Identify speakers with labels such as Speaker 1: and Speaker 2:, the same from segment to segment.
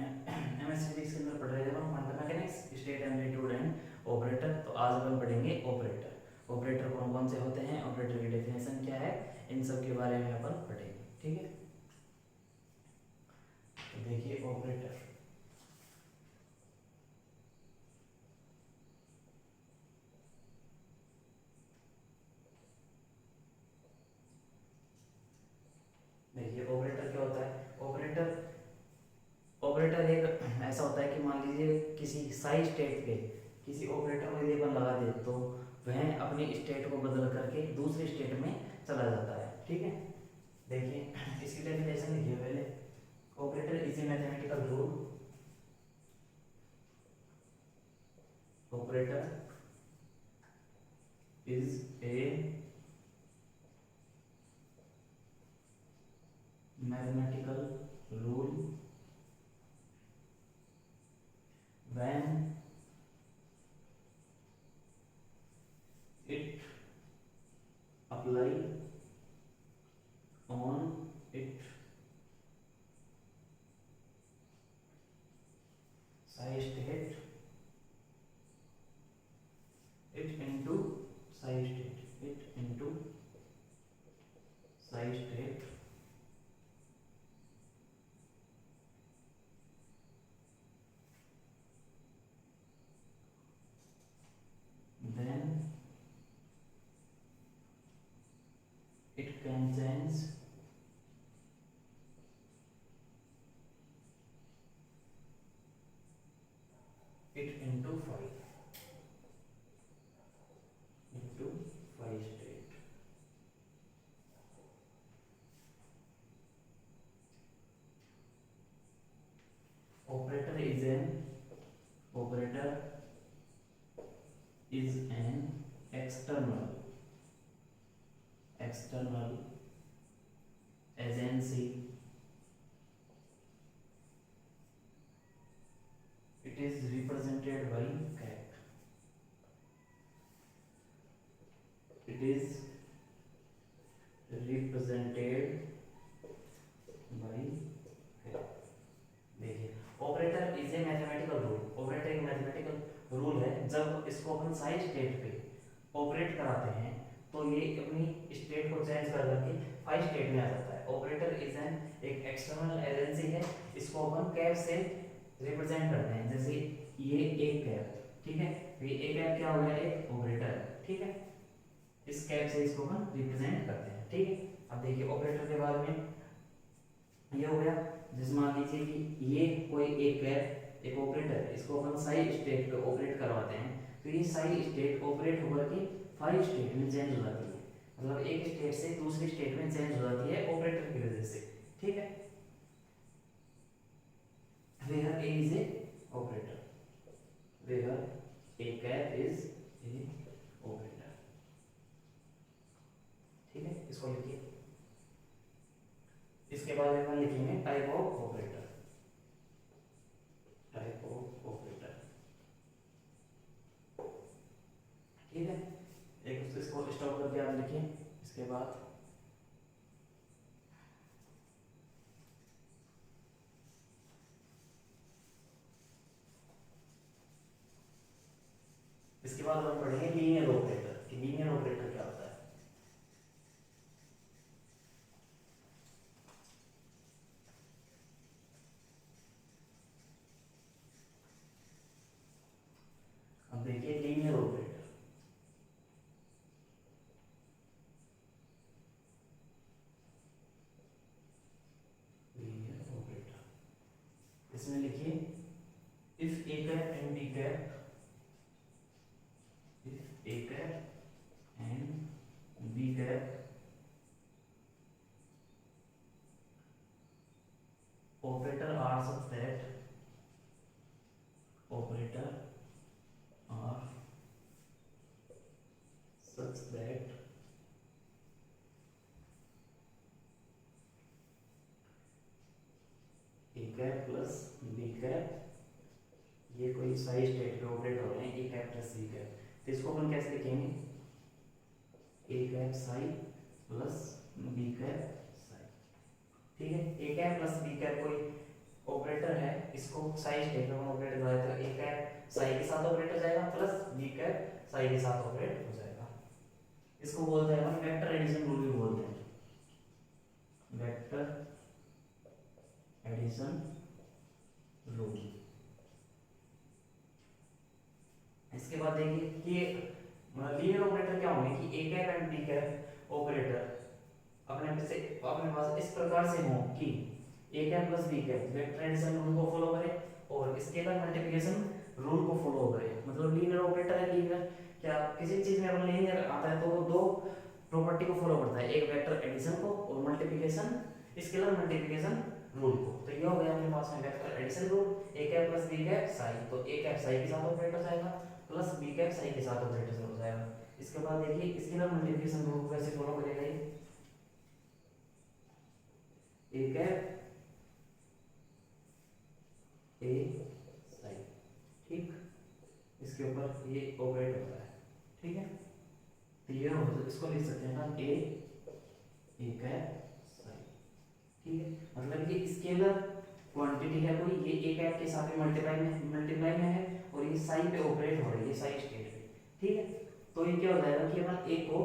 Speaker 1: MS physics के अंदर पढ़ रहे थे हम quantum mechanics, state, amplitude and operator. तो आज अपन पढ़ेंगे ऑपरेटर। ऑपरेटर कौन कौन से होते हैं, ऑपरेटर की डेफिनेशन क्या है, इन सब के बारे में अपन पढ़ेंगे। ठीक है, तो देखिए ऑपरेटर। देखिए ऑपरेटर क्या होता है। ऑपरेटर ऑपरेटर एक ऐसा होता है कि मान लीजिए किसी साई स्टेट पे किसी ऑपरेटर को यदि अपन लगा दे तो वह अपनी स्टेट को बदल करके दूसरी स्टेट में चला जाता है। ठीक है, देखिए इसकी डेफिनेशन लिखिए पहले। Operator is a mathematical rule. Operator is a mathematical rule when it apply on it psi state it into psi state it into psi state then it can change it into phi state। operator is an external agency। it is represented by cap। it is represented by cap। देखिए operator is a mathematical rule. Operator एक mathematical rule है। जब इसको अपन Sai state पे operate कराते हैं तो ये अपनी स्टेट को चेंज कर करके फाई स्टेट में आ जाता है। ऑपरेटर इज एन एक एक्सटर्नल एजेंसी है। इसको अपन कैप से रिप्रेजेंट करते हैं। जैसे ये एक कैप, ठीक है, तो ये एक कैप क्या हो गया, एक ऑपरेटर, ठीक है। इस कैप से इसको अपन रिप्रेजेंट करते हैं। ठीक है, अब देखिए ऑपरेटर के बारे में ये हो गया। जैसे मान लीजिए कि ये कोई एक कैप एक ऑपरेटर, इसको अपन साई स्टेट पे ऑपरेट करवाते हैं तो ये साई स्टेट ऑपरेट होकर के फाई स्टेट में चेंज हो जाती है। मतलब एक स्टेट से दूसरी स्टेट में चेंज हो जाती है ऑपरेटर की वजह से। ठीक है, where A is a operator, where a cap is a operator। ठीक है, इसको लिखिए। इसके बाद हम लिखेंगे type of operator. Type of operator, ठीक है। एक इसको स्टॉप करके आप लिखिए। इसके बाद हम पढ़ेंगे लीनियर ऑपरेटर कि लीनियर ऑपरेटर क्या होता है। अब देखिए लीनियर ऑपरेटर, लीनियर ऑपरेटर इसमें लिखिए if A cap and B cap, if a cap and b cap operator are such that operator are such that a cap plus b cap, ये कोई Sai state पे ऑपरेट हो रहे हैं, A cap plus B cap, तो इसको अपन कैसे लिखेंगे, A cap psi plus B cap psi. ठीक है, A cap plus B cap कोई ऑपरेटर है, इसको साई स्टेट में ऑपरेट कराया तो ए कैप साई के साथ ऑपरेट हो जाएगा प्लस बी कैप साई के साथ ऑपरेट हो जाएगा। इसको बोलते हैं हम वेक्टर एडिशन रूल भी बोलते हैं, वेक्टर एडिशन रूल। इसके बाद देखिए कि लीनियर ऑपरेटर क्या होंगे कि A cap and B cap operator अपने पास इस प्रकार से हो कि A cap plus B cap vector addition rule को फॉलो करे और स्केलर मल्टीप्लिकेशन रूल को फॉलो करे। मतलब लीनियर ऑपरेटर है, लीनियर क्या किसी चीज में अगर लीनियर आता है तो वो दो प्रॉपर्टी को फॉलो करता है, एक वेक्टर एडिशन को और मल्टीप्लिकेशन स्केलर मल्टीप्लिकेशन रूल को। तो ये हो गया अपने पास में vector addition rule, A cap plus B cap psi, तो ए कैप साई के साथ ऑपरेट हो जाएगा प्लस बी कैप साई के साथ ऑपरेट हो जाएगा। इसके बाद देखिए स्केलर मल्टीप्लिकेशन रूल को कैसे फॉलो करेगा ये, ए कैप ए साई, ठीक, इसके ऊपर ये ऑपरेट होता है, ठीक है। तो ये हो इसको लिख सकते हैं ना ए कैप साई, ठीक है। मतलब ये स्केलर क्वांटिटी है कोई, ये ए कैप के साथ मल्टीप्लाई में है और ये साई पे ऑपरेट हो रही है, साई स्टेट पे, ठीक है। तो ये क्या हो जाएगा कि अपन ए को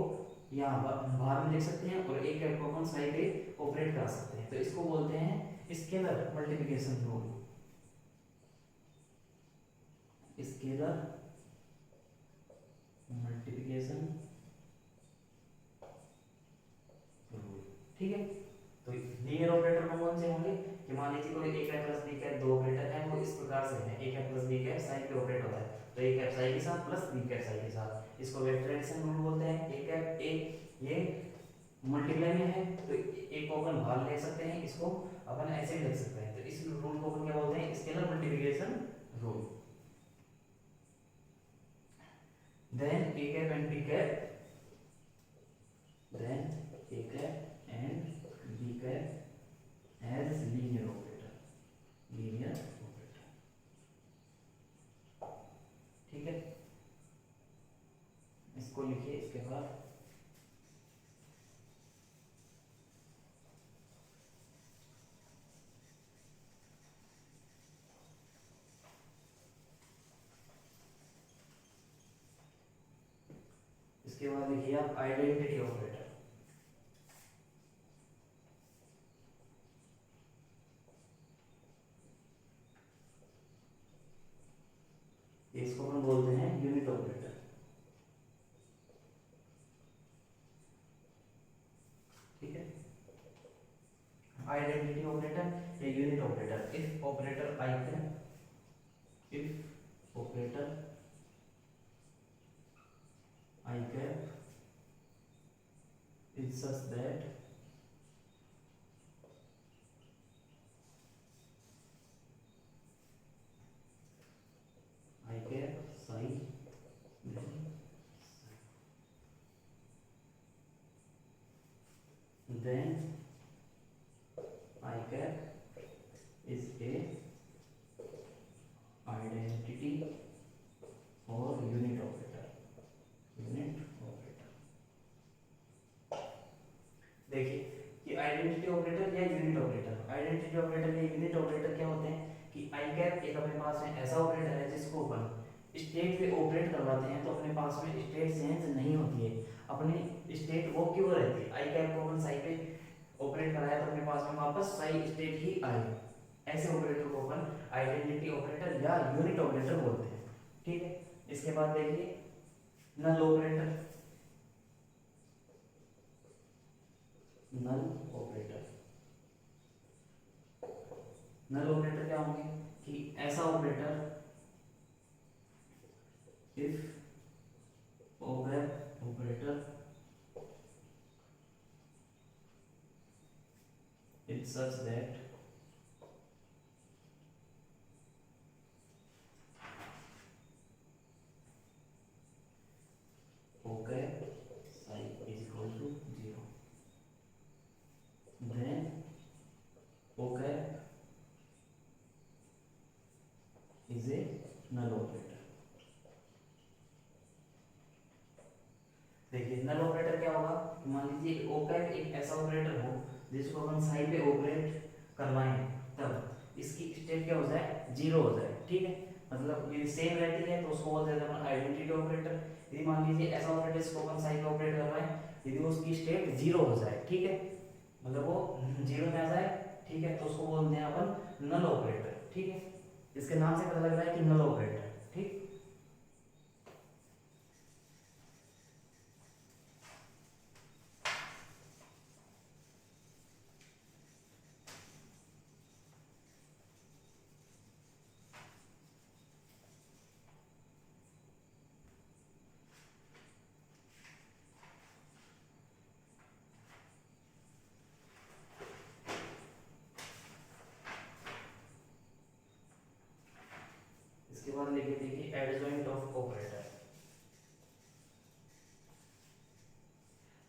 Speaker 1: यहाँ बाहर में लिख सकते हैं और ए कैप को अपन साई पे ऑपरेट करा सकते हैं। तो इसको बोलते हैं scalar multiplication rule, scalar multiplication rule, ठीक है। तो लीनियर ऑपरेटर कौन से होंगे कि मान लीजिए कोई A cap plus B cap दो ऑपरेटर हैं, वो इस प्रकार से हैं, A cap plus B cap psi पे ऑपरेट होता है तो ए कैप साइन के साथ प्लस बी कैप साइन के साथ, इसको वेक्टर एडिशन रूल बोलते हैं। ए कैप ए ये मल्टीप्लाई में है तो ए को अपन बाहर ले सकते हैं, इसको अपन ऐसे भी लिख सकते हैं। तो इस रूल को अपन क्या बोलते हैं, scalar multiplication rule. Then A cap and B cap, then a cap and b cap as linear operator, linear operator, ठीक है। इसको लिखिए। इसके बाद लिखिए आप आइडेंटिटी ऑपरेटर, इसको हम बोलते हैं यूनिट ऑपरेटर, ठीक है। आइडेंटिटी ऑपरेटर या unit operator, if operator I cap, if operator I cap is such that I cap psi then I cap is a identity or unit operator, unit operator। देखिए कि identity operator या unit operator, identity operator या unit operator क्या होते हैं कि आई cap एक अपने पास में ऐसा ऑपरेटर है जिसको अपन स्टेट पे ऑपरेट करवाते हैं तो अपने पास में स्टेट चेंज नहीं होती है, अपनी स्टेट वो क्यों रहती है। आई कैप को अपन साई पे ऑपरेट कराया तो अपने पास में वापस साई स्टेट ही आई, ऐसे ऑपरेटर को अपन आइडेंटिटी ऑपरेटर या यूनिट ऑपरेटर बोलते हैं, ठीक है। इसके बाद देखिए नल ऑपरेटर, नल ऑपरेटर, नल ऑपरेटर क्या होंगे कि ऐसा operator if operator it's such that okay psi is equal to 0, then okay is a null operator। देखिए नल ऑपरेटर क्या होगा, मान लीजिए ओकैप एक ऐसा ऑपरेटर हो जिसको अपन साई पे ऑपरेट करवाएं तब इसकी स्टेट क्या हो जाए, जीरो हो जाए, ठीक है। मतलब ये सेम रहती है तो उसको बोलते हैं अपन आइडेंटिटी ऑपरेटर। यदि मान लीजिए ऐसा ऑपरेटर इसको अपन साइड में ऑपरेट कर रहे हैं, यदि उसकी स्टेट जीरो हो जाए, ठीक है, मतलब वो जीरो में आ जाए, ठीक है, तो उसको बोलते हैं अपन नल ऑपरेटर, ठीक है। इसके नाम से पता लग रहा है कि नल ऑपरेटर, ठीक। इसके बाद लिखे देखिए एडजॉइंट ऑफ ऑपरेटर।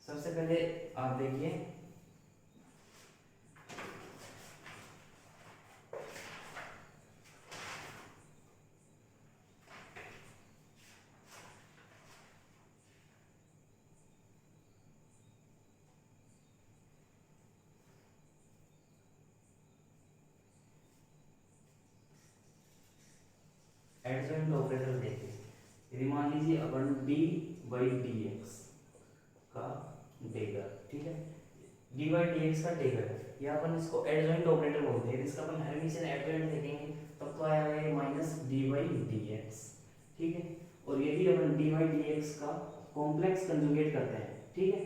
Speaker 1: सबसे पहले आप देखिए एडजॉइंट ऑपरेटर देखिए, यदि मान लीजिए अपन डी बाई डी एक्स का डेगर, ठीक है, डी बाई डी एक्स का डेगर, या अपन इसको एडजॉइंट ऑपरेटर बोलते हैं। इसका अपन हर्मिशियन एडजॉइंट देखेंगे तब तो आएगा ये minus D by D x, ठीक है। और यदि अपन डी बाई डी एक्स का कॉम्प्लेक्स कंजुगेट करते हैं, ठीक है,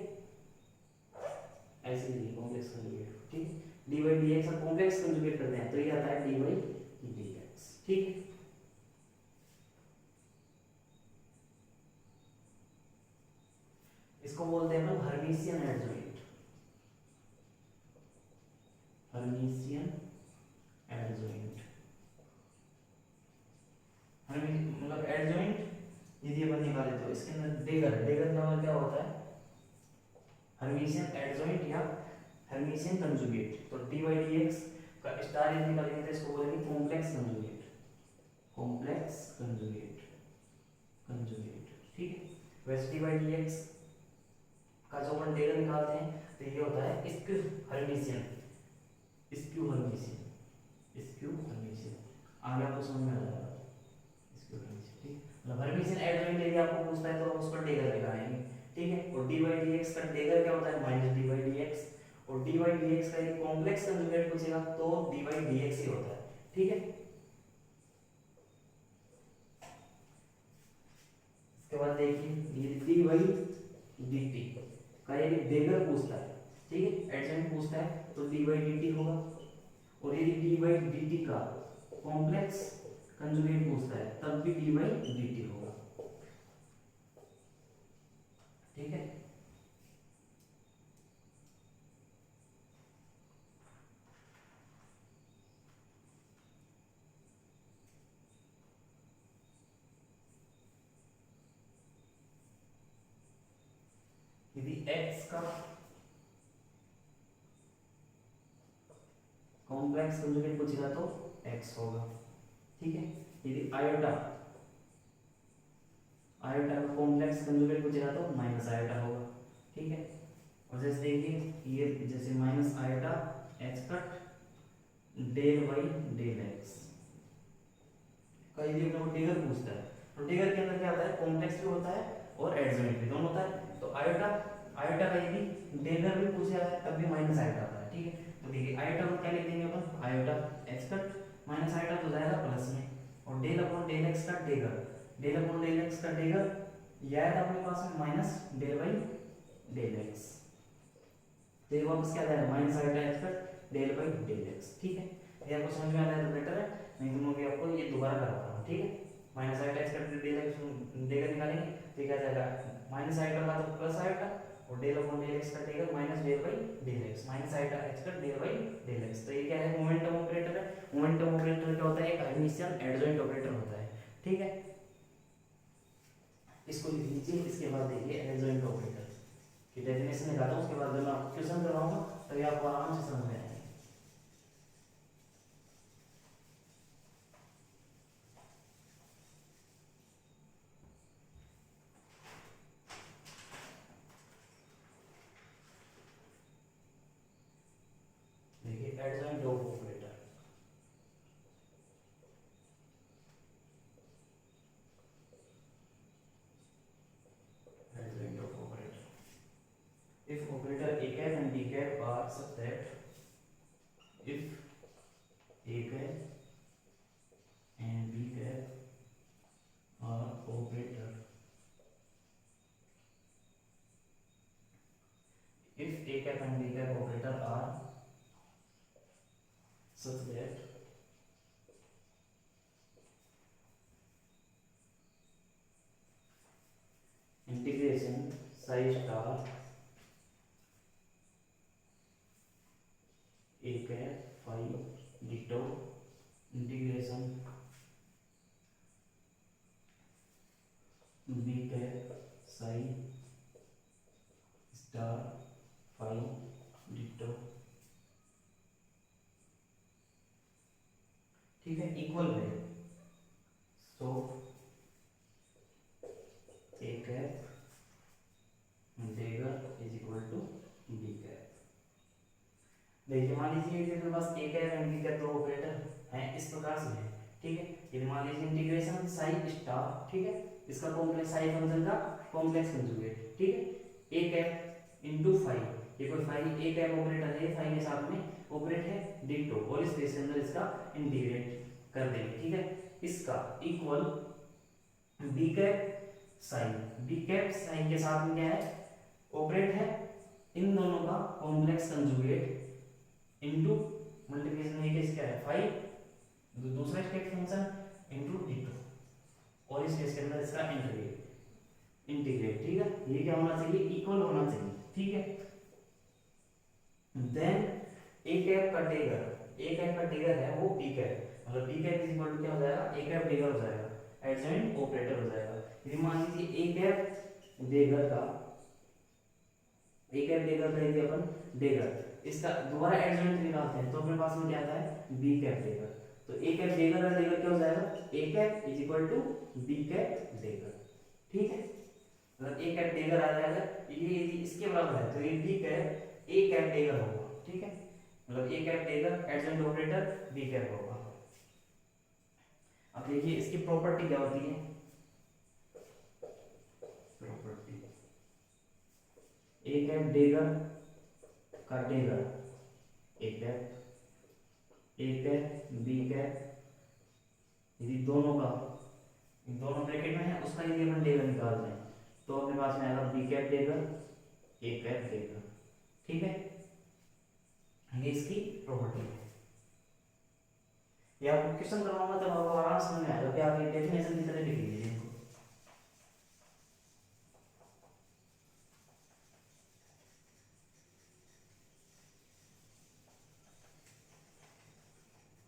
Speaker 1: ऐसे ही कॉम्प्लेक्स कंजुगेट, ठीक है, डी बाई डी एक्स का कॉम्प्लेक्स कंजुगेट करते हैं तो ये आता है डी बाई डी एक्स, ठीक है। इसको बोलते हैं अपन हर्मिशियन एडजॉइंट, हर्मिशियन एडजॉइंट, मतलब एडजॉइंट यदि अपन निकाले तो इसके अंदर डेगर, डेगर नाम क्या होता है, हर्मिशियन एडजॉइंट या हर्मिशियन कंजुगेट। तो डी बाई डी एक्स का स्टार यदि निकालेंगे तो इसको बोलेंगे complex conjugate, complex conjugate, conjugate, ठीक है। वैसे डी बाई डी एक्स का जो अपन डेगर निकालते हैं तो ये होता है skew Hermitian, skew Hermitian, skew Hermitian. आगे आपको समझ में आ जाएगा स्क्यू हर्मिशियन, ठीक। मतलब हर्मिशियन एडजॉइंट यदि आपको पूछता है तो उस पर डेगर निकालेंगे, ठीक है। और डी बाई डी एक्स का डेगर क्या होता है, minus D by D x. और डी बाई डी एक्स का एक कॉम्प्लेक्स कंजुगेट पूछेगा तो डी बाई डी एक्स ही होता है, ठीक है। इसके बाद देखिए ये डी बाई डी टी का यदि डेगर पूछता है, ठीक है, एडजॉइंट पूछता है तो डी बाई डी टी होगा। और यदि डी बाई डी टी का कॉम्प्लेक्स कंजुगेट पूछता है तब भी डी बाई डी टी होगा, ठीक है। यदि x का कॉम्प्लेक्स कंजुगेट पूछेगा तो x होगा, ठीक है। यदि आयोटा, आयोटा का कॉम्प्लेक्स कंजुगेट पूछेगा तो माइनस आयोटा होगा, ठीक है। और जैसे देखिए ये जैसे minus iota h cut del by del x का यदि अपने को डेगर पूछता है तो डेगर के अंदर क्या होता है, कॉम्प्लेक्स भी होता है और एडजॉइंट भी, दोनों होता है। तो आयोटा, आयोटा का यदि डेगर भी पूछा जाए तब भी माइनस आयोटा आता है, ठीक है। तो देखिए आयोटा को क्या लिख देंगे अपन, iota x cut minus iota तो जाएगा प्लस में, और डेल अपॉन डेल x का dagger, del upon del x का डेगर ये आएगा अपने पास में minus del by del x, तो ये वापस क्या आ जाएगा minus iota x cut del by del x, ठीक है। ये आपको समझ में आ जाए तो बेटर है, नहीं तो मैं आपको ये दोबारा कराता हूँ, ठीक है। Minus iota x cut del x dagger निकालेंगे तो क्या जाएगा माइनस आयोटा का तो प्लस आयोटा, और डेल अपॉन डेल x का dagger minus del by del x, minus iota x cut del by del x। तो ये क्या है, मोमेंटम ऑपरेटर है। मोमेंटम ऑपरेटर क्या होता है, एक हर्मिशियन एडजॉइंट ऑपरेटर होता है, ठीक है। इसको लिख लीजिए। इसके बाद देखिए एडजॉइंट ऑपरेटर की डेफिनेशन निकालता हूँ, उसके बाद जब मैं आपको क्वेश्चन करवाऊंगा तभी आपको आराम से समझ में आएगा। देखिए adjoint of operator, cap operator are such that integration psi star a cap phi ditto integration b cap psi star phi ditto, ठीक है, इक्वल है। So A cap integral is equal to B cap. देखिए मान लीजिए कि मेरे पास A cap and B cap दो ऑपरेटर हैं, इस प्रकार से है, ठीक है। ये मान लीजिए इंटीग्रेशन साई स्टार, ठीक है, इसका कॉम्प्लेक्स साई फंक्शन का कॉम्प्लेक्स कंजुगेट, ठीक है, ए कैप इनटू फाई, ये कोई फाई ए कैप ऑपरेटर है, फाई के साथ में ऑपरेट है डिट्टो, और इस स्पेस के अंदर इसका इंटीग्रेट कर देंगे, ठीक है। इसका equal B cap sign, B cap sign के साथ में क्या है, ऑपरेट है इन दोनों का कॉम्प्लेक्स कंजुगेट इनटू मल्टीप्लिकेशन में केस क्या है फाइव, दूसरा स्टेट फंक्शन इनटू डिटो, और इस केस के अंदर इसका इंटीग्रेट, ठीक है। ये क्या होना चाहिए, इक्वल होना चाहिए, ठीक है। देन ए कैप का टेगर, ए कैप का टेगर है वो बी कैप, मतलब B cap is equal to क्या हो जाएगा, ए कैप डेगर हो जाएगा, एडजॉइंट ऑपरेटर हो जाएगा। यदि मान लीजिए ए कैप डेगर का, ए कैप डेगर का यदि अपन डेगर इसका दोबारा एडजॉइंट निकालते हैं तो अपने पास में क्या आता है, बी कैप डेगर। तो ए कैप डेगर का डेगर क्या हो जाएगा, A cap is equal to B cap dagger, ठीक है। मतलब ए कैप डेगर आ जाएगा, ये यदि इसके बराबर है तो ये B cap A cap dagger होगा, ठीक है। मतलब A cap dagger adjoint operator B cap होगा। अब देखिए इसकी प्रॉपर्टी क्या होती है, प्रॉपर्टी ए कैप डेगर का डेगर ए कैप बी कैप, यदि दोनों का, दोनों ब्रैकेट में है उसका यदि अपन डेगर निकाल दें तो अपने पास में आएगा बी कैप डेगर ए कैप डेगर, ठीक है। ये इसकी प्रॉपर्टी है। या आपको क्वेश्चन करवाऊंगा तब आपको आराम समझ में आएगा कि आप ये डेफिनेशन की तरह लिख लीजिए इनको।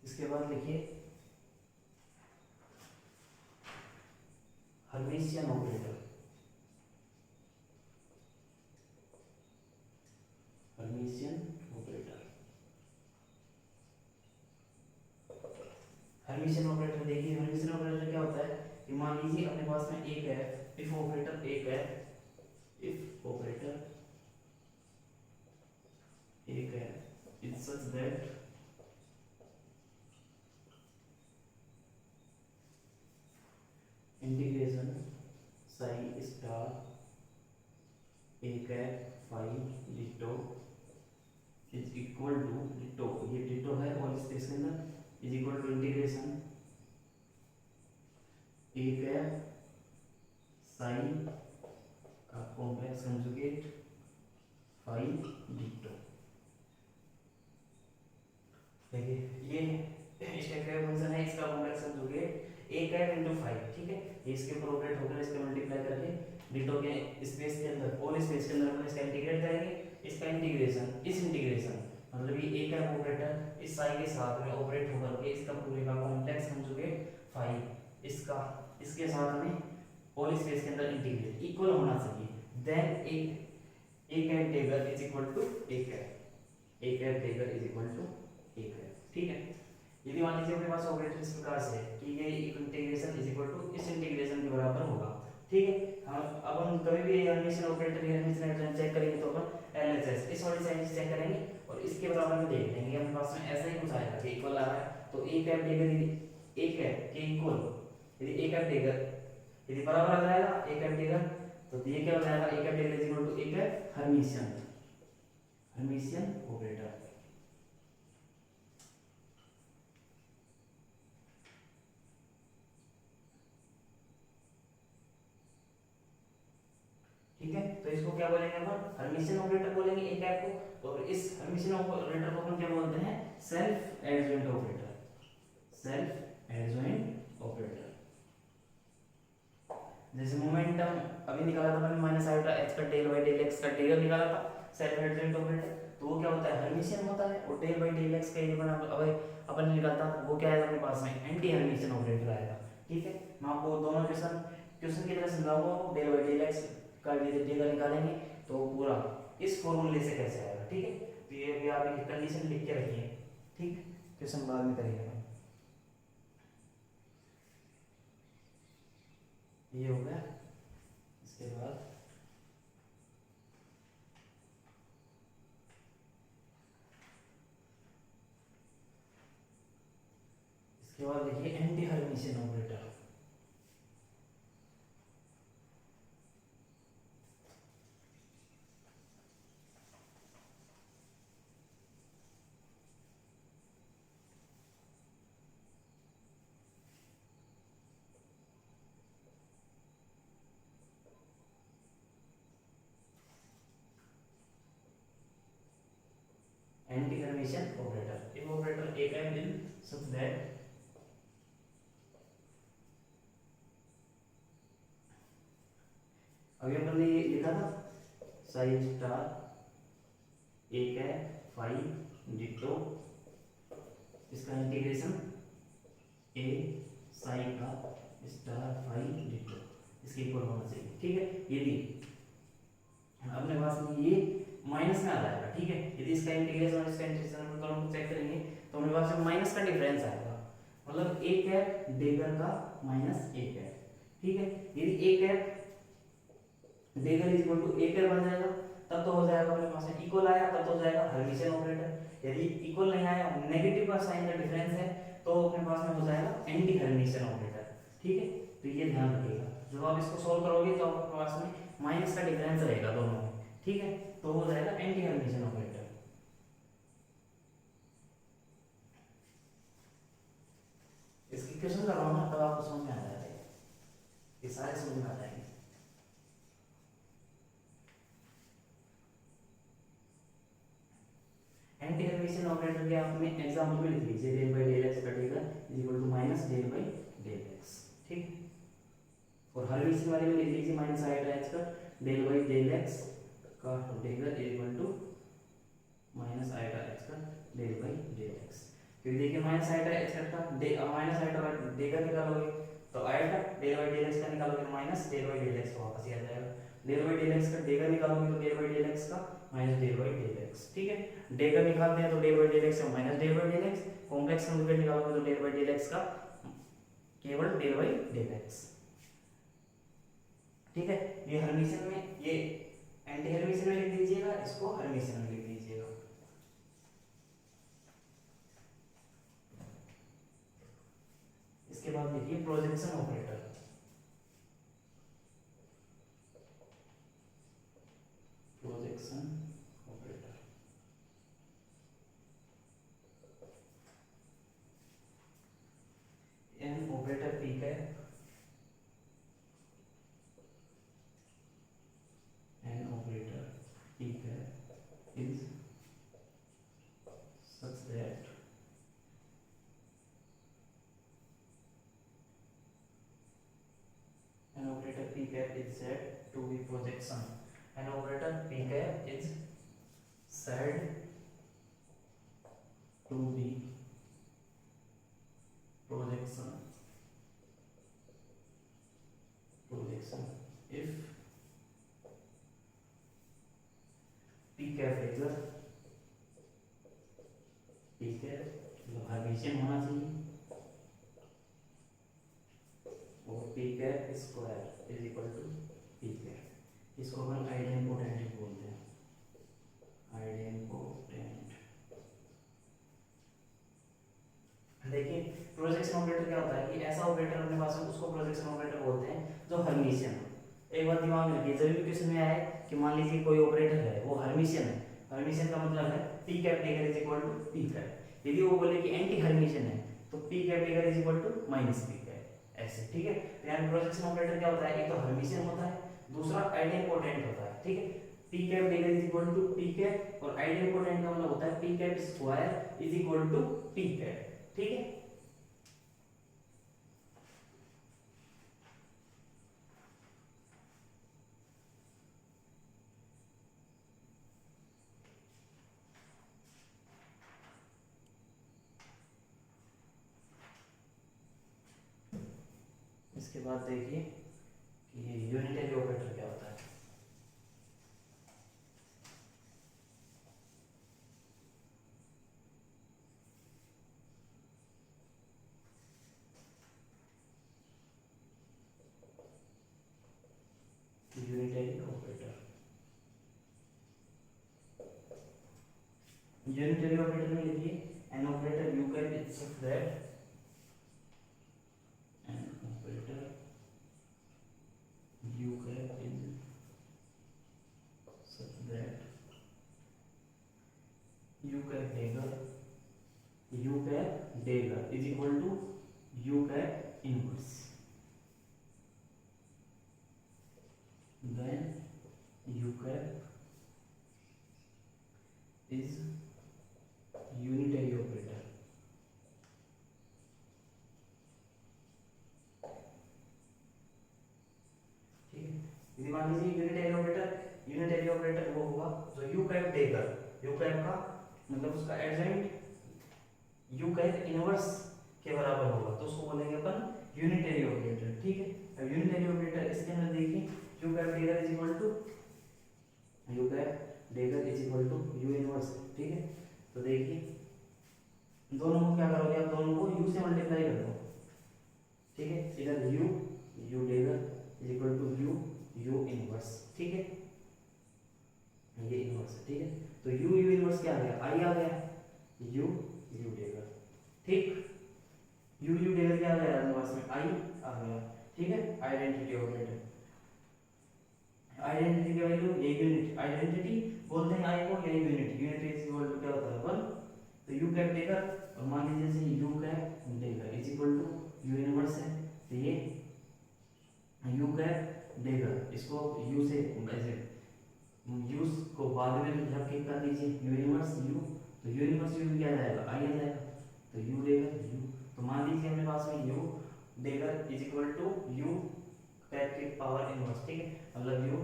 Speaker 1: इसके बाद लिखिए Hermitian operator, Hermitian operator, Hermitian operator देखिए हर्मिशियन ऑपरेटर क्या होता है कि मान लीजिए अपने पास में एक है इफ ऑपरेटर, एक है इफ ऑपरेटर एक है it's such that integration psi star A cap phi ditto is equal to ditto, ये डिटो है और इस केस के अंदर is equal to integration A cap psi का कॉम्प्लेक्स कंजुगेट फाई डिटो। देखिए ये इसका क्या फंक्शन है, इसका complex conjugate A cap into phi, ठीक है। ये इसके ऊपर ऑपरेट होकर इसके मल्टीप्लाई करके डिटो के स्पेस के अंदर, और स्पेस के अंदर अपन इसका इंटीग्रेट करेंगे, इसका इंटीग्रेशन इस इंटीग्रेशन मतलब ये ए कैप ऑपरेटर इस साई के साथ में ऑपरेट होकर के इसका पूरे का कॉम्प्लेक्स कंजुगेट फाई, इसका इसके साथ में और स्पेस के अंदर इंटीग्रेट इक्वल होना चाहिए। Then A cap dagger is equal to A cap, A cap dagger is equal to A cap, ठीक है। यदि मान लीजिए अपने पास ऑपरेटर इस प्रकार से है कि ये इंटीग्रेशन इज इक्वल टू इस इंटीग्रेशन के बराबर होगा, ठीक है। हम अब हम कभी भी हर्मिशियन ऑपरेटर या हर्मिशियन एडिशन चेक करेंगे तो अपन एलएचएस इस वाली साइन से चेक करेंगे और इसके बराबर में देख लेंगे अपने पास में ऐसा ही कुछ आएगा कि इक्वल आ रहा है तो A cap Tagore A cap के इक्वल, यदि ए कैप टेगर यदि बराबर आ जाएगा ए कैप टेगर तो ये क्या हो जाएगा, A cap dagger is equal to A cap Hermitian, Hermitian operator, ठीक है, तो इसको क्या बोलेंगे अपन, हर्मिशियन ऑपरेटर बोलेंगे एक कैप को, और इस हर्मिशियन ऑपरेटर को अपन क्या बोलते हैं, self adjoint operator, self adjoint operator. जैसे मोमेंटम अभी निकाला था मैंने माइनस आयोटा एच का डेल बाई डेल एक्स का डेल निकाला था, सेल्फ एडजॉइंट ऑपरेटर, तो वो क्या होता है, हर्मिशियन होता है, और डेल बाई डेल एक्स का ये बना अब अपन निकालता था, वो क्या आएगा अपने पास में, एंटी हर्मिशियन ऑपरेटर आएगा। ठीक है, मैं आपको दोनों क्वेश्चन की तरह समझाऊंगा, डेल बाई डेल एक्स का डेल निकालेंगे तो पूरा इस फॉर्मूले से कैसे आएगा। ठीक है, तो ये भी आप एक कंडीशन लिख के रखिए, ठीक, क्वेश्चन बाद में करेंगे। ये हो गया, इसके बाद देखिए anti Hermitian operator. Anti Hermitian operator, एक ऑपरेटर एक है इन सच दैट अभी अपन ने ये लिखा था साई स्टार एक है फाइव डिटो, इसका इंटीग्रेशन ए साई का स्टार फाइव डिटो इसके इक्वल होना चाहिए। ठीक है, यदि अपने पास में ये माइनस में आ जाएगा, ठीक है, यदि इसका इंटीग्रेशन और इसका इंटीग्रेशन दोनों को चेक करेंगे तो अपने पास में माइनस का डिफरेंस आएगा, मतलब एक है डेगर का माइनस एक है। ठीक है, यदि एक है डेगर इज इक्वल टू एक है बन जाएगा, तब तो हो जाएगा अपने पास में इक्वल आया तब तो हो जाएगा हर्मिशियन ऑपरेटर। यदि इक्वल नहीं आया, नेगेटिव का साइन का डिफरेंस है, तो अपने पास में हो जाएगा एंटी हर्मिशियन ऑपरेटर। ठीक है, तो ये ध्यान रखिएगा, जब आप इसको सॉल्व करोगे तो आपके पास में माइनस का डिफरेंस रहेगा दोनों में। ठीक है, तो हो जाएगा एंटी हर्मिशियन ऑपरेटर। इसकी क्वेश्चन करवाओ ना, तब आपको समझ में आ जाएगा, ये सारे समझ में आ जाएंगे। एंटी हर्मिशियन ऑपरेटर के आपने एग्जांपल में लिख लीजिए, डेल बाई डेल एक्स कटेगा is equal to minus del by del X. ठीक, और हर्मिशियन वाले में लिख लीजिए माइनस आयोटा एक्स का डेल बाई डेल एक्स का del is equal to minus iota X का डेल बाई डेल एक्स। क्योंकि देखिए माइनस आयोटा एक्स का माइनस आयोटा का डेल निकालोगे तो iota del by del X का निकालोगे minus del by del X वापस आ जाएगा, डेल बाई डेल एक्स का डेल निकालोगे तो डेल बाई डेल एक्स का minus del by del X. ठीक है, डेल निकालते हैं तो डेल बाई डेल एक्स का minus del by del X, complex conjugate निकालोगे तो डेल बाई डेल एक्स का केवल डेल बाई डेल एक्स। ठीक है, ये हर्मिशियन में, ये एंटी हर्मिशियन में लिख दीजिएगा, इसको हर्मिशियन में लिख दीजिएगा। इसके बाद देखिए projection operator. Projection operator an operator P का एन ऑपरेटर पी का is such that an operator p cap is said to be projection. An operator p cap is said to be projection if p cap is a p cap Hermitian होना चाहिए, और p cap square is equal to p cap, इसको अपन आइडेंपोटेंट बोलते हैं, आइडेंपोटेंट। देखिए projection operator क्या होता है कि ऐसा ऑपरेटर अपने पास है उसको प्रोजेक्शन ऑपरेटर बोलते हैं जो हर्मिशियन हो। एक बात दिमाग में रखिए, जब भी क्वेश्चन में आए कि मान लीजिए कोई ऑपरेटर है वो हर्मिशियन है, हर्मिशियन का मतलब है p cap dagger is equal to p cap. यदि वो बोले कि एंटी हर्मिशियन है तो p cap dagger is equal to minus p cap, ऐसे। ठीक है, तो यहाँ प्रोजेक्शन ऑपरेटर क्या होता है, एक तो हर्मिशियन होता है दूसरा आइडेंपोटेंट होता है, ठीक है। P cap dagger is equal to P cap, और आइडेंपोटेंट का मतलब होता है P cap square is equal to P cap, ठीक है। इसके बाद देखिए कि ये यूनिटरी ऑपरेटर क्या होता है। यूनिटरी ऑपरेटर, यूनिटरी ऑपरेटर में लिखिए an operator U cap is such that, an operator U cap is such that U cap dagger is equal to U cap inverse, then u cap is unitary operator, ठीक है। यदि मान लीजिए unitary operator वो हुआ जो u cap देकर, u cap का मतलब उसका एडजेंट u cap इनवर्स के बराबर होगा, तो उसको बोलेंगे अपन यूनिटरी ऑपरेटर, ठीक है। अब यूनिटरी ऑपरेटर इसके अंदर देखिए u cap dagger is equal to u cap dagger is equal to u inverse, ठीक है। तो देखिए दोनों को क्या करोगे आप, दोनों को u से मल्टीप्लाई कर दो, ठीक है। इधर u dagger is equal to u inverse, ठीक है। ये इनवर्स है, ठीक है। तो u इनवर्स क्या आ गया, i आ गया, u डेगर, ठीक। u डेगर क्या आ गया इनवर्स में, i आ गया, ठीक है। आइडेंटिटी ऑपरेटर, आइडेंटिटी की वैल्यू ये यूनिट, आइडेंटिटी बोलते हैं आई को, ये unit, unit is equal to क्या होता है 1, तो यू कैप देकर, और मान लीजिए जैसे U cap dagger is equal to U inverse है, तो ये यू कैप देकर, इसको यू से ऐसे यू को बाद में रख के कर दीजिए यू इनवर्स यू, तो यू इनवर्स यू क्या आ जाएगा, आई आ जाएगा, तो यू देकर यू, तो मान लीजिए अपने पास में U dagger is equal to U cap की पावर इनवर्स, ठीक है, मतलब यू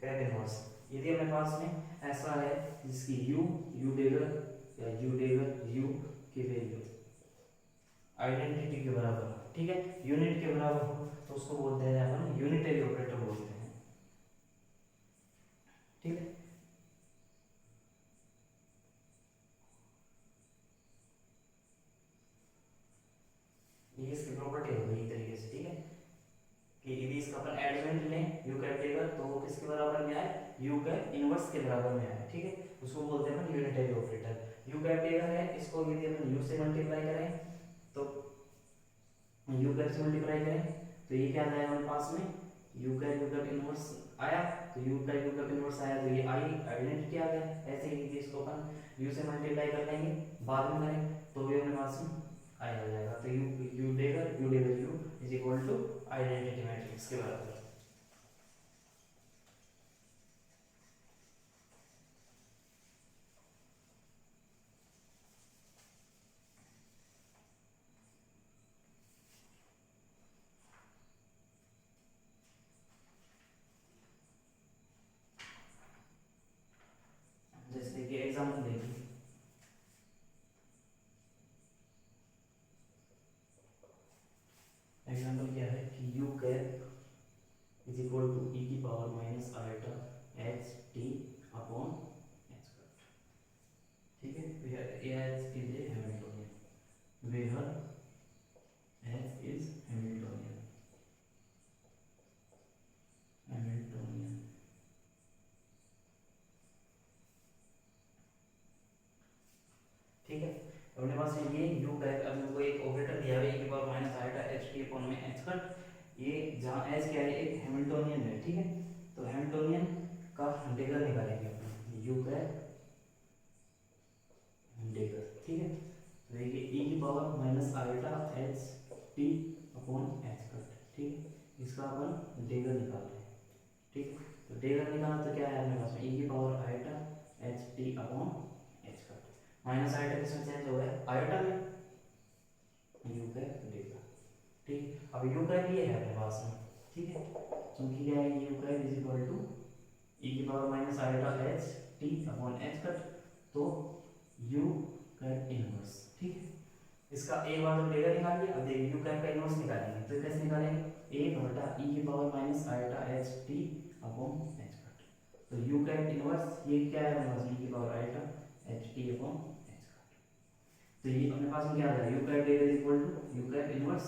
Speaker 1: कैप इनवर्स। यदि अपने पास में ऐसा है जिसकी यू डेगर या यू डेगर यू की वैल्यू आइडेंटिटी के बराबर हो, ठीक है, यूनिट के बराबर हो, तो उसको बोलते हैं अपन यूनिटरी ऑपरेटर बोलते हैं, ठीक है। ये इसकी प्रॉपर्टी हो गई तरीके से, ठीक है, कि यदि इसका अपन एडजेंट लें यू कैप देकर, तो वो किसके बराबर में आए, यू कैप इनवर्स के बराबर में आए, ठीक है। उसको बोलते हैं अपन यूनिटरी ऑपरेटर। यू कैप देकर है, इसको यदि अपन यू से मल्टीप्लाई करें, तो यू कैप से मल्टीप्लाई करें तो ये क्या आ जाएगा हमारे पास में, यू कैप इनवर्स आया, तो यू कैप इनवर्स आया, तो ये आई आइडेंटिटी आ गया। ऐसे ही इसको अपन यू से मल्टीप्लाई कर लेंगे, बाद में करें तो ये हमारे पास में आई आ जाएगा, तो U dagger U is equal to identity matrix के बराबर। जैसे कि एग्जाम्पल देखिए, एग्जाम्पल क्या है कि U cap is equal to e की power minus iota H T upon H cut, ठीक है। H is a Hamiltonian, where H is Hamiltonian, ठीक है। अपने पास ये यू कैप, अब हमको एक ऑपरेटर दिया है e की power minus iota h t upon में h कट, ये जहाँ h क्या है एक हैमिल्टोनियन है, ठीक है। तो हैमिल्टोनियन का डेगर निकालेंगे अपन, यू कैप डेगर, ठीक है। तो देखिए e की power minus iota h t upon h cut, ठीक है, इसका अपन डेगर निकाल रहे हैं, ठीक है। तो डेगर निकालना तो क्या है अपने पास में e की power iota H T upon H cut. Minus iota किसमें चेंज हो गया, आयोटा में, यू कैप डेगर। ठीक, अब यू कैप ये है अपने पास में, ठीक है, क्योंकि क्या है U cap is equal to e की power minus iota H T upon H cut, तो यू कैप इनवर्स। ठीक है, इसका एक बार तो डेगर निकाल लिया, अब देखिए यू कैप का इनवर्स निकालेंगे, तो कैसे निकालेंगे, ए बटा ई की power minus iota H T upon H cut. तो यू कैप इनवर्स ये क्या है अपने पास, ई की power iota H T upon H cut. तो ये अपने पास में क्या आ जाएगा, U cap dagger equal to U cap inverse,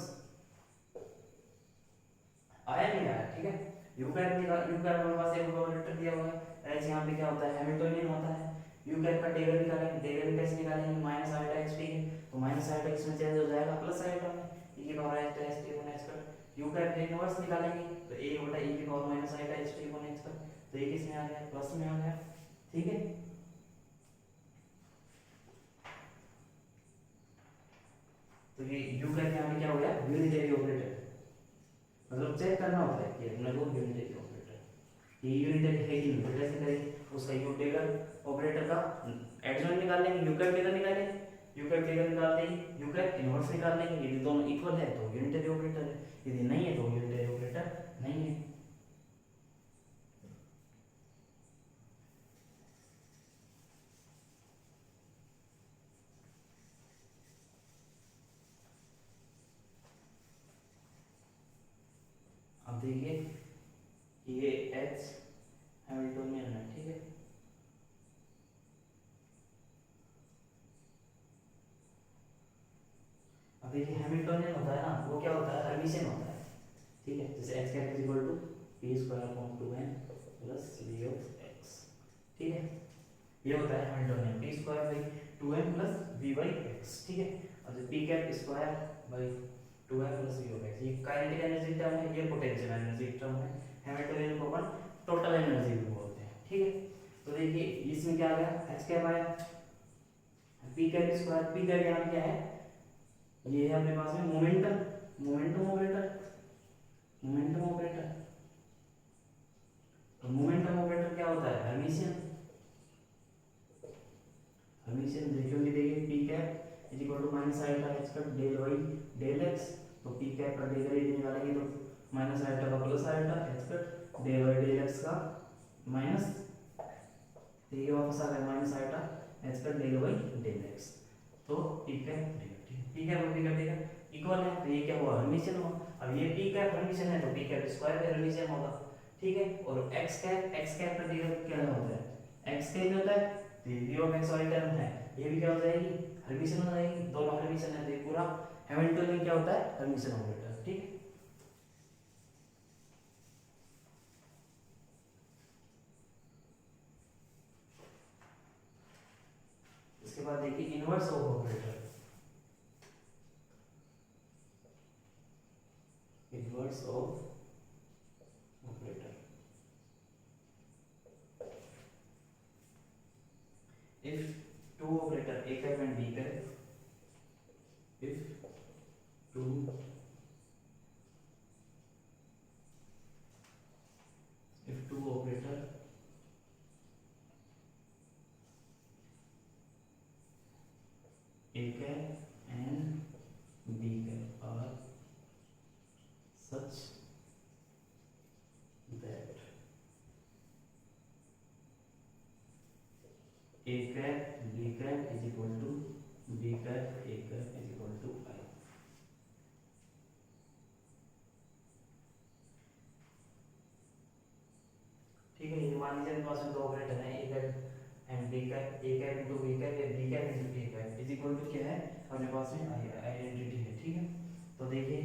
Speaker 1: आया नहीं आया, ठीक है। यू कैप निकाल, यू कैप हमारे पास एक ऑपरेटर दिया हुआ है, एच यहाँ पे क्या होता है, हैमिल्टनियन होता है। यू कैप का डेगर निकालेंगे, डेगर कैसे निकालेंगे, माइनस आयोटा एच टी, तो माइनस आयोटा इसमें चेंज हो जाएगा प्लस आयोटा में, ई की power iota H T upon H cut. You cap का इनवर्स निकालेंगे, तो ए बटा ई की power minus iota H T upon H cut, तो ये किस में आ गया, प्लस में आ गया, ठीक है। तो ये यू कैप यहाँ पे क्या हो गया, यूनिटरी ऑपरेटर, मतलब चेक करना होता है कि अपने को यूनिटरी ऑपरेटर ये यूनिटरी है कि नहीं, तो कैसे करेंगे, उसका यू टेबल ऑपरेटर का एडजॉइंट निकाल लेंगे, यू कैप टेबल निकालेंगे, यू कैप टेबल निकालते ही यू कैप इनवर्स निकाल लेंगे, यदि दोनों इक्वल है तो यूनिटरी ऑपरेटर है, यदि नहीं है तो यूनिटरी ऑपरेटर नहीं है। अब देखिए ये एच हैमिल्टनियन है, ठीक है, अब देखिए हैमिल्टनियन होता है ना, वो क्या होता है, हर्मिशियन होता है, ठीक है, जैसे H cap is equal to P square upon 2n plus v of x, ठीक है, ये होता है Hamiltonian, P square by 2n plus v by x, ठीक है, और जो P cap square by 2n plus v of x, ये काइनेटिक एनर्जी टर्म है, ये पोटेंशियल एनर्जी टर्म है, हैमिल्टनियन को अपन टोटल एनर्जी भी बोलते हैं, ठीक है। तो देखिए इसमें क्या आ गया, h कैप आया, P cap square, P cap यहाँ क्या है, ये है अपने पास में momentum, momentum operator, momentum operator, तो मोमेंटम ऑपरेटर क्या होता है, हर्मिशियन, हर्मिशियन देखिए, देखिए P cap is equal to minus iota H cut del by del X, तो पी कैप का डेल यदि निकालेंगे तो माइनस आयोटा का plus iota H cut del by del X का माइनस, तो ये वापस आ गया minus iota H cut del by del X, तो पी कैप पी कैप और पी कैप डेल इक्वल है, तो ये क्या हुआ, हर्मिशियन हुआ। अब ये पी कैप हर्मिशियन है तो पी कैप स्क्वायर भी हर्मिशियन होगा, ठीक है। और एक्स कैप का डेल क्या होता है, एक्स कैप होता है, तो v ऑफ x वाली टर्म है, ये भी क्या हो जाएगी, हर्मिशियन हो जाएगी, दोनों हर्मिशियन है, तो ये पूरा हैमिल्टनियन क्या होता है, हर्मिशियन ऑपरेटर, ठीक है। इसके बाद देखिए inverse of operator, inverse of operator, if two operator a cap and b cap, if two operator a cap and b cap are such that a cap b cap is equal to b cap a cap is equal to I, ठीक है। ये मान लीजिए पास में दो operator हैं, a cap and b cap, a cap into b cap या b cap into a cap is equal to क्या है, अपने पास में आइडेंटिटी है, ठीक है। तो देखिए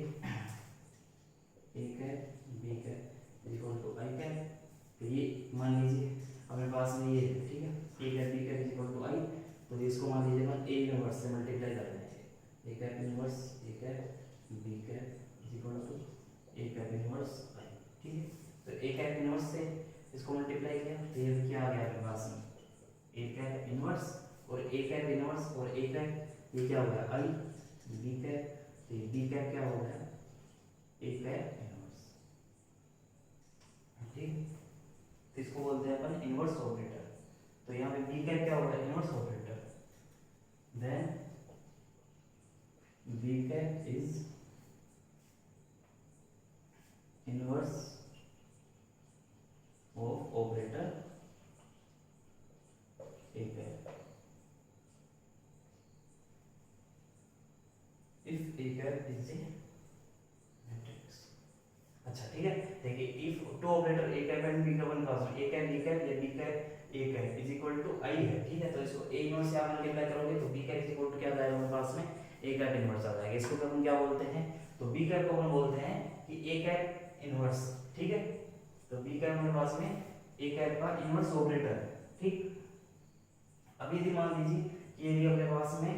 Speaker 1: a cap b cap is equal to I cap, तो ये मान लीजिए अपने पास में ये है, ठीक है, a cap b cap is equal to I, तो इसको मान लीजिए अपन a इनवर्स से मल्टीप्लाई कर देंगे, a cap inverse a cap b cap is equal to a cap inverse I, ठीक है। तो a cap इनवर्स से इसको मल्टीप्लाई किया, तो ये क्या आ गया अपने पास में, a cap इनवर्स और a cap इनवर्स और a cap ये क्या हो गया I, b cap, तो ये b cap क्या हो गया, a cap इनवर्स, ठीक। इसको बोलते हैं अपन इनवर्स ऑपरेटर। तो यहाँ पे बी कैप क्या होगा, inverse operator. Then B cap is inverse of operator A cap if A cap is a matrix. अच्छा ठीक है, देखिए if two operator A cap and B cap one पास ए कैप बी कैप या B cap A cap is equal to I है, ठीक है। तो इसको ए इनवर्स से आप मल्टीप्लाई करोगे तो B cap is equal to क्या आ जाएगा हमारे पास में, ए कैप इनवर्स आ जाएगा। इसको अपन क्या बोलते हैं, तो बी कैप को अपन बोलते हैं कि ए कैप इनवर्स, ठीक है। तो बी कैप हमारे पास में ए कैप का इनवर्स ऑपरेटर है, ठीक। अब यदि मान लीजिए कि यदि अपने पास में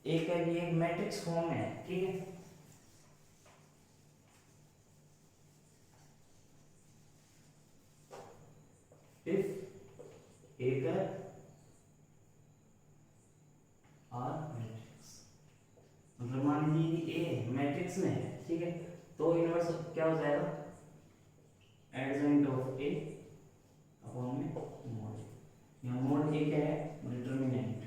Speaker 1: ए कैप ये मैट्रिक्स फॉर्म में है, ठीक है। If A cap are matrix, मतलब मान लीजिए ए मैट्रिक्स में है, ठीक है। तो इनवर्स क्या हो जाएगा, एडजेंट ऑफ ए अपॉन में मोड। यहाँ मोड ए क्या है, डिटरमिनेंट।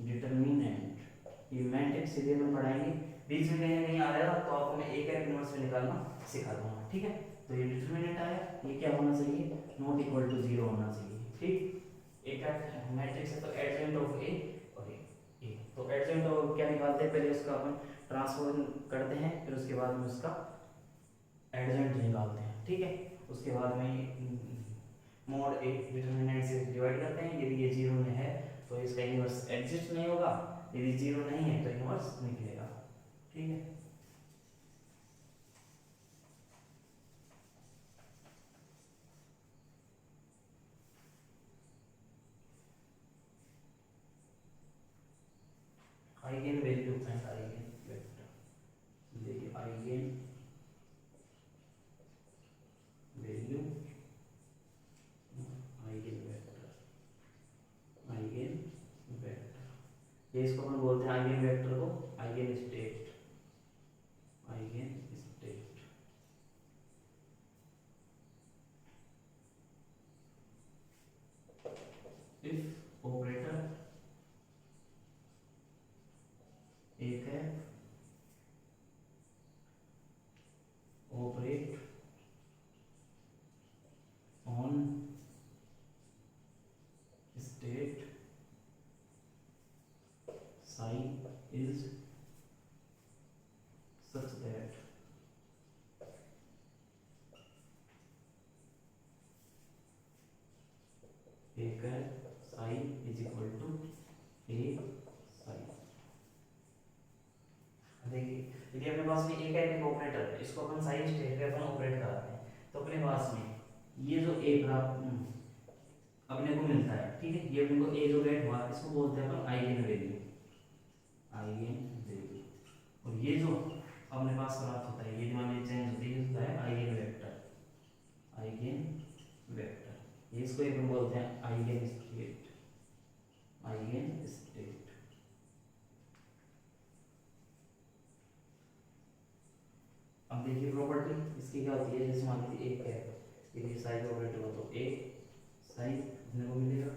Speaker 1: डिटरमिनेंट ये मैट्रिक्स सीधे अपन पढ़ाएंगे, बीच में कहीं नहीं आ रहा तो आपको मैं ए कैप इनवर्स में निकालना सिखा दूंगा, ठीक है। तो ये डिटरमिनेंट आया, ये क्या होना चाहिए, नॉट इक्वल टू 0 होना चाहिए, ठीक। ए कैप मैट्रिक्स है तो एडजेंट ऑफ ए और ए। तो एडजेंट ऑफ क्या निकालते हैं, पहले उसका अपन ट्रांसफॉर्म करते हैं, फिर उसके बाद में उसका एडजेंट निकालते हैं, ठीक है। उसके बाद में मोड ए डिटरमिनेंट से डिवाइड करते हैं, यदि ये 0 में है तो इसका इनवर्स एग्जिस्ट नहीं होगा, यदि 0 नहीं है तो इनवर्स निकलेगा, ठीक है। Eigenvalue and eigenvector, देखिए eigenvalue eigenvector, eigenvector, ये इसको अपन बोलते हैं आइगेन वेक्टर को eigenstate, eigenstate. If operator A cap operate on state psi is such that a cap psi is equal to a psi। देखिए यदि अपने पास में ए कैप एक ऑपरेटर है, इसको अपन साई स्टेट पे अपन ऑपरेट कराते हैं, तो अपने पास में ये जो ए प्राप्त अपने को मिलता है, ठीक है। ये अपने को ए जो गेट हुआ इसको बोलते हैं अपन आइगेन वैल्यू, आइगेन वैल्यू। और ये जो अपने पास प्राप्त होता है, ये मान लीजिए चेंज होती है, होता है आइगेन वेक्टर, आइगेन वेक्टर। ये इसको अपन बोलते हैं आइगेन स्टेट, आइगेन स्टेट। अब देखिए प्रॉपर्टी इसकी क्या होती है, जैसे मान लीजिए एक है, यदि साइज ऑपरेटर हो तो ए साइज अपने को मिलेगा।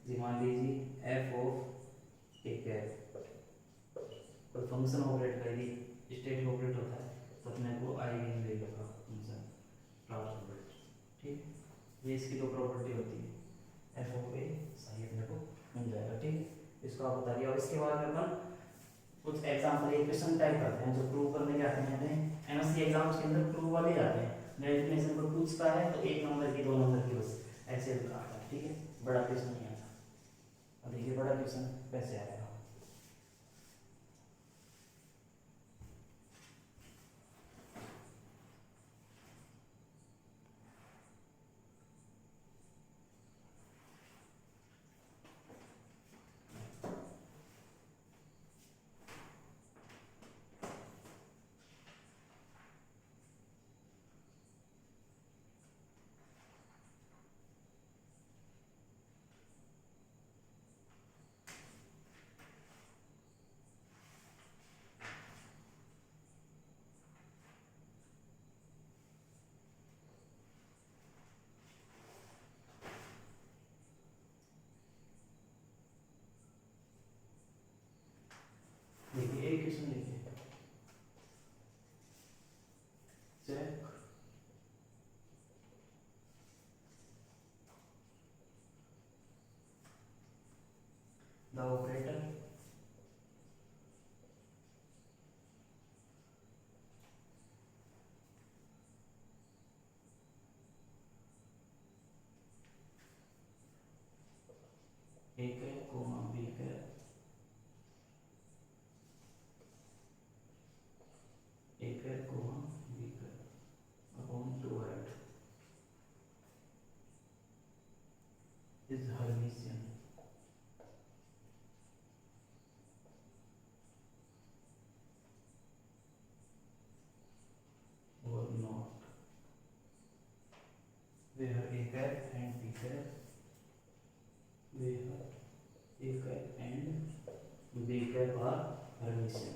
Speaker 1: ये मान लीजिए एफ ऑफ ए कैप, कोई फंक्शन ऑपरेट कर दी, स्टेट ऑपरेट होता है तो अपने को आइगेन वैल्यू का फंक्शन प्राप्त होगा, ठीक। ये इसकी तो प्रॉपर्टी होती है, एफ ऑफ ए सही अपने को मिल जाएगा, ठीक। इसको आप बता दिया। और इसके बाद में अपन कुछ एग्जाम्पल इक्वेशन टाइप करते हैं जो प्रूव करने के आते हैं, हमें एमएससी एग्जाम्स के अंदर प्रूव वाले आते हैं। डेफिनेशन को पूछता है तो 1 नंबर की 2 नंबर की बस ऐसे आता है, ठीक है। बड़ा क्वेश्चन नहीं आता। अब देखिए बड़ा क्वेश्चन कैसे आएगा। कैप आर हर्मिशियन,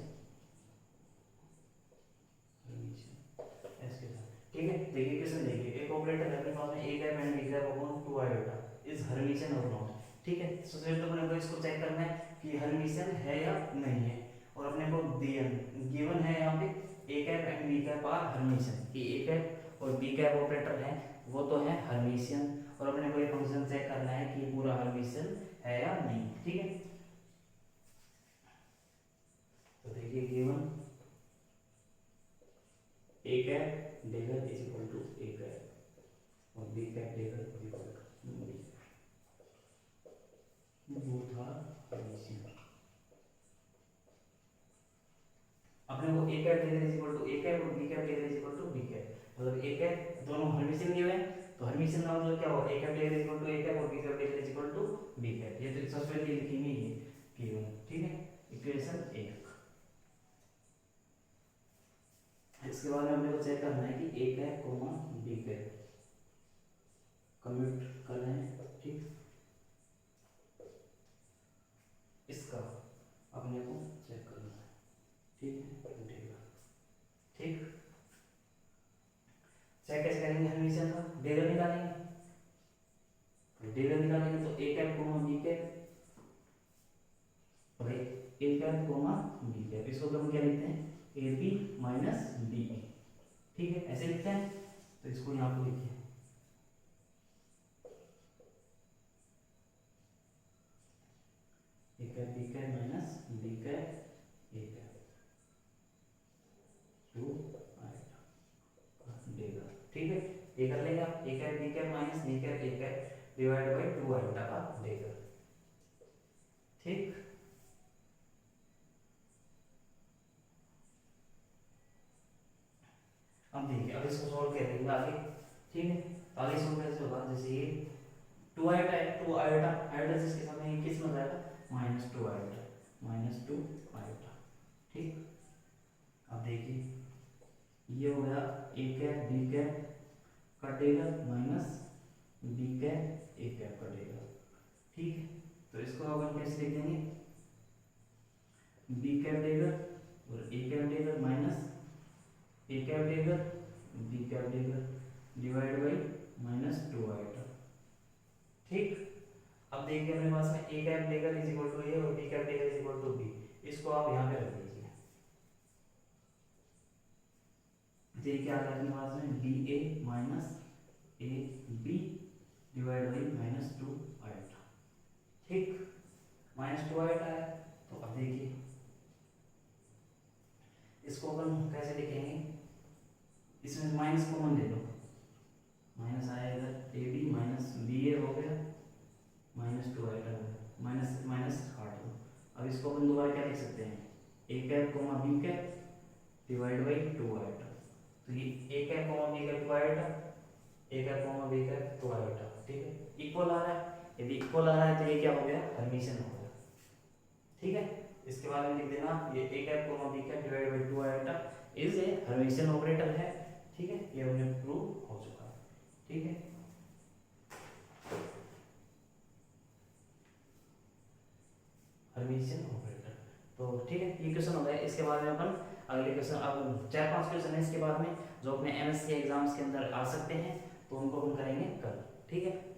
Speaker 1: ऐसे ठीक है। देखिए क्वेश्चन देखिए, एक ऑपरेटर है अपने पास में a cap and b cap upon 2 iota is Hermitian और नॉट, ठीक है। तो फिर तो अपने को इसको चेक करना है कि हर्मिशियन है या नहीं है, और अपने को गिवन है यहाँ पे a cap and b cap are Hermitian, कि a कैप और b कैप ऑपरेटर है वो तो है हर्मिशियन, और अपने को ये फंक्शन चेक करना है कि पूरा हर्मिशियन है या नहीं, ठीक है। तो देखिए given a cap dagger is equal to a cap और b cap dagger is equal to b, both are Hermitian. अपने को a cap dagger is equal to a cap और b cap dagger is equal to b cap, मतलब a cap दोनों Hermitian दिए हुए हैं, तो हर्मिशियन का मतलब क्या होगा, a cap dagger is equal to a cap और b cap dagger is equal to b cap. ये तो सबसे पहले लिखी हुई है गिवन, ठीक है, इक्वेशन 1। इसके बाद में हमने को चेक करना है कि a cap comma b cap commute कर रहे हैं, ठीक, इसका अपने को चेक करना है, ठीक है, ठीक। चेक कैसे करेंगे हर्मिशियन का, डेगर निकालेंगे, डेगर निकालेंगे तो a cap comma b cap, भाई a cap comma b cap, इसको तो हम क्या लिखते हैं ab माइनस be, ठीक है, ऐसे लिखते हैं। तो इसको यहाँ पे लिखिए a cap b cap minus b cap a cap two iota, ठीक है। ये कर लेंगे आप, a cap b cap minus b cap a cap divide by 2 iota का डेगर, ठीक। अब देखिए, अब इसको सॉल्व करेंगे आगे, ठीक है। आगे सॉल्व कैसे होगा, जैसे ये 2 आयोटा है, 2 आयोटा आयोटा जिसके साथ में किस में जाएगा -2 आयोटा, -2 आयोटा, ठीक। अब देखिए ये हो गया a कैप b कैप का dagger minus b cap a cap का डेगर, ठीक है। तो इसको अपन कैसे लिख देंगे, b कैप डेगर और a cap dagger minus a cap dagger b cap dagger divide by -2 iota, ठीक। अब देखिए अपने पास में a cap dagger is equal to a और b cap dagger is equal to b, इसको आप यहाँ पे रख दीजिए। देखिए आ गया अपने पास में ba minus a b divide by -2 iota, ठीक, -2 आयोटा है। तो अब देखिए इसको अपन कैसे लिखेंगे, इसमें माइनस कॉमन ले लो, माइनस आया इधर ए बी माइनस बी ए हो गया, -2 आइटम माइनस माइनस काट दो। अब इसको अपन दोबारा क्या लिख सकते हैं, A cap comma B cap divide by 2 item, तो ये A cap comma B cap 2 item, A cap comma B cap 2 item, ठीक है, इक्वल आ रहा है। यदि इक्वल आ रहा है तो ये क्या हो गया, हर्मिशियन हो गया, ठीक है। इसके बाद में लिख देना ये A cap comma B cap divide by 2 iota is a Hermitian operator है, ठीक है, ये हमने प्रूव हो चुका है, ठीक है। हर्मिशियन ऑपरेटर, तो ठीक है, ये क्वेश्चन हो गया। इसके बाद में अपन अगले क्वेश्चन, अब 4-5 क्वेश्चन है इसके बाद में जो अपने एमएससी एग्जाम्स के अंदर आ सकते हैं, तो उनको हम करेंगे कल, ठीक है।